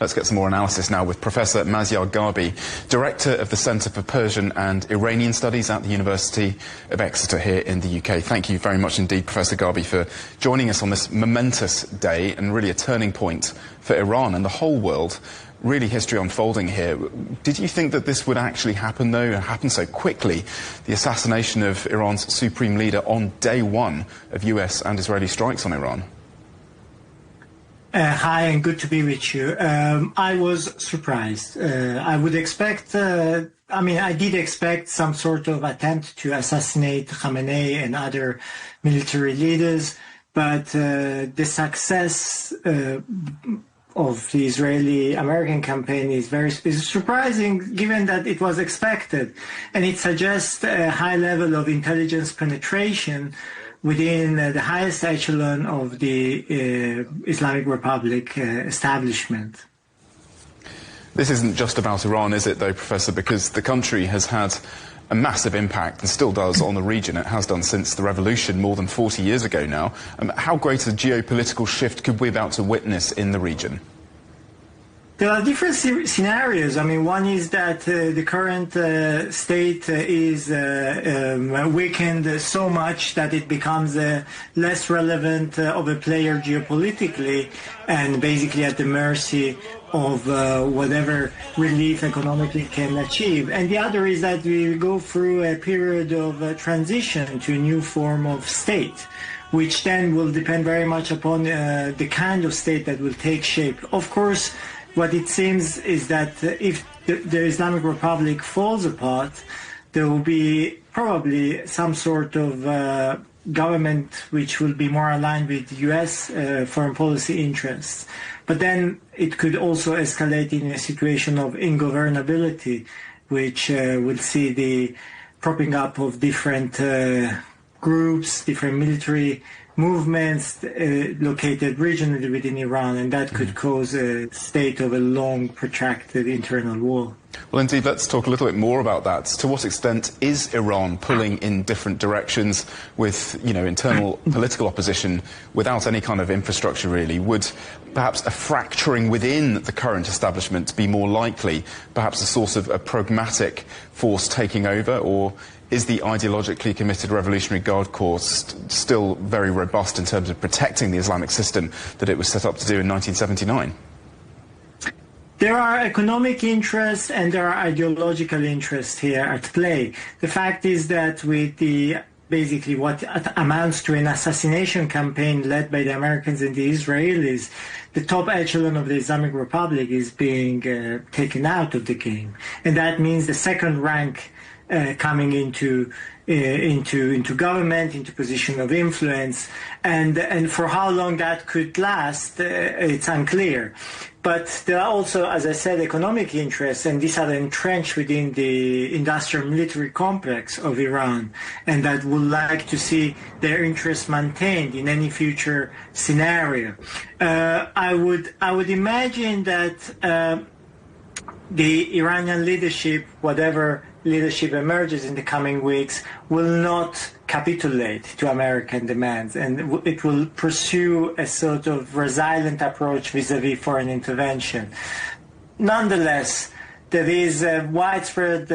Let's get some more analysis now with Professor Maziyar Ghiabi, Director of the Centre for Persian and Iranian Studies at the University of Exeter here in the UK. Thank you very much indeed, Professor Ghiabi, for joining us on this momentous day and really a turning point for Iran and the whole world. Really history unfolding here. Did you think that this would actually happen, though, and happen so quickly? The assassination of Iran's supreme leader on day one of US and Israeli strikes on Iran. Hi, and good to be with you. I was surprised. I would expect, I did expect some sort of attempt to assassinate Khamenei and other military leaders, but the success of the Israeli-American campaign is surprising, given that it was expected, and it suggests a high level of intelligence penetration within the highest echelon of the Islamic Republic establishment. This isn't just about Iran, is it, though, Professor? Because the country has had a massive impact and still does on the region. It has done since the revolution more than 40 years ago now. How great a geopolitical shift could we be about to witness in the region? There are different scenarios. One is that the current state is weakened so much that it becomes less relevant of a player geopolitically and basically at the mercy of whatever relief economically can achieve. And the other is that we go through a period of transition to a new form of state, which then will depend very much upon the kind of state that will take shape. Of course, what it seems is that if the Islamic Republic falls apart, there will be probably some sort of government which will be more aligned with U.S. Foreign policy interests. But then it could also escalate in a situation of ingovernability, which will see the propping up of different groups, different military movements located regionally within Iran, and that could cause a state of a long, protracted internal war. Well, indeed, let's talk a little bit more about that. To what extent is Iran pulling in different directions with, internal political opposition without any kind of infrastructure, really? Would perhaps a fracturing within the current establishment be more likely, perhaps a source of a pragmatic force taking over, or is the ideologically committed Revolutionary Guard Corps still very robust in terms of protecting the Islamic system that it was set up to do in 1979? There are economic interests and there are ideological interests here at play. The fact is that with basically what amounts to an assassination campaign led by the Americans and the Israelis, the top echelon of the Islamic Republic is being taken out of the game. And that means the second rank coming into government, into position of influence, and for how long that could last, it's unclear. But there are also, as I said, economic interests, and these are entrenched within the industrial military complex of Iran, and that would like to see their interests maintained in any future scenario. I would imagine that the Iranian leadership, whatever leadership emerges in the coming weeks, will not capitulate to American demands, and it will pursue a sort of resilient approach vis-à-vis foreign intervention. Nonetheless, there is widespread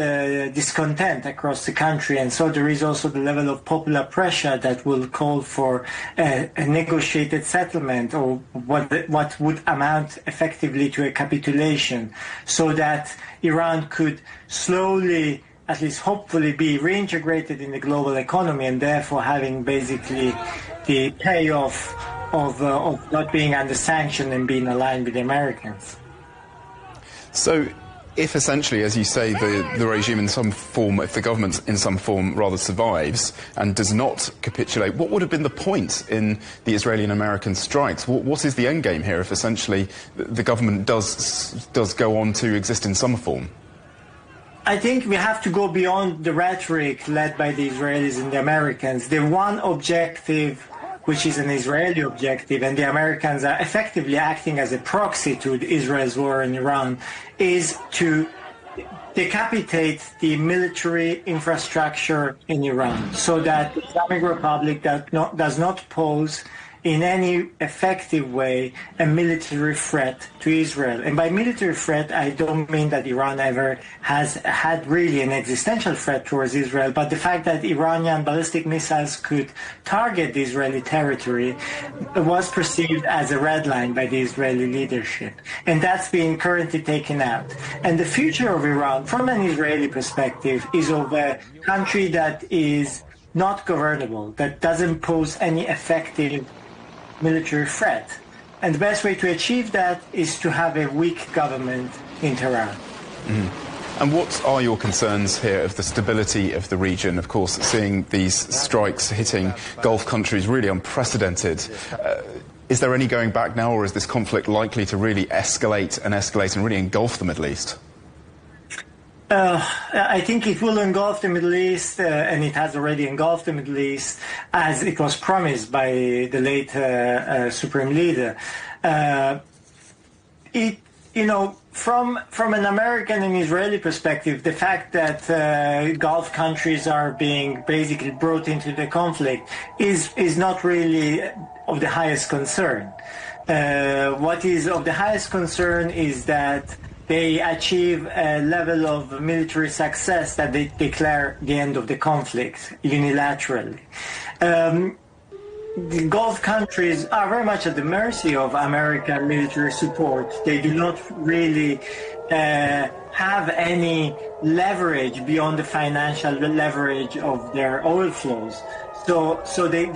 discontent across the country, and so there is also the level of popular pressure that will call for a negotiated settlement, or what would amount effectively to a capitulation, so that Iran could slowly, at least hopefully, be reintegrated in the global economy, and therefore having basically the payoff of not being under sanction and being aligned with the Americans. So, if essentially, as you say, the regime in some form, if the government in some form rather survives and does not capitulate, what would have been the point in the Israeli and American strikes? What is the end game here if essentially the government does go on to exist in some form? I think we have to go beyond the rhetoric led by the Israelis and the Americans. The one objective, which is an Israeli objective, and the Americans are effectively acting as a proxy to Israel's war in Iran, is to decapitate the military infrastructure in Iran so that the Islamic Republic does not pose in any effective way a military threat to Israel. And by military threat, I don't mean that Iran ever has had really an existential threat towards Israel, but the fact that Iranian ballistic missiles could target the Israeli territory was perceived as a red line by the Israeli leadership. And that's being currently taken out. And the future of Iran, from an Israeli perspective, is of a country that is not governable, that doesn't pose any effective military threat. And the best way to achieve that is to have a weak government in Tehran. And what are your concerns here of the stability of the region? Of course, seeing these strikes hitting Gulf countries, really unprecedented. Is there any going back now, or is this conflict likely to really escalate and really engulf the Middle East? I think it will engulf the Middle East, and it has already engulfed the Middle East, as it was promised by the late Supreme Leader. From an American and Israeli perspective, the fact that Gulf countries are being basically brought into the conflict is not really of the highest concern. What is of the highest concern is that they achieve a level of military success that they declare the end of the conflict unilaterally. The Gulf countries are very much at the mercy of American military support. They do not really have any leverage beyond the financial leverage of their oil flows. So they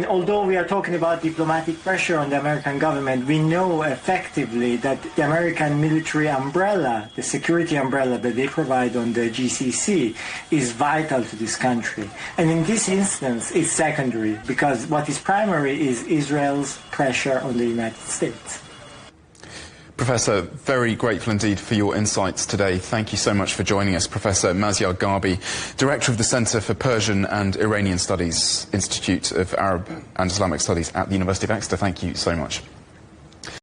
although we are talking about diplomatic pressure on the American government, we know effectively that the American military umbrella, the security umbrella that they provide on the GCC, is vital to this country. And in this instance, it's secondary, because what is primary is Israel's pressure on the United States. Professor, very grateful indeed for your insights today. Thank you so much for joining us. Professor Maziyar Ghiabi, Director of the Centre for Persian and Iranian Studies, Institute of Arab and Islamic Studies at the University of Exeter. Thank you so much.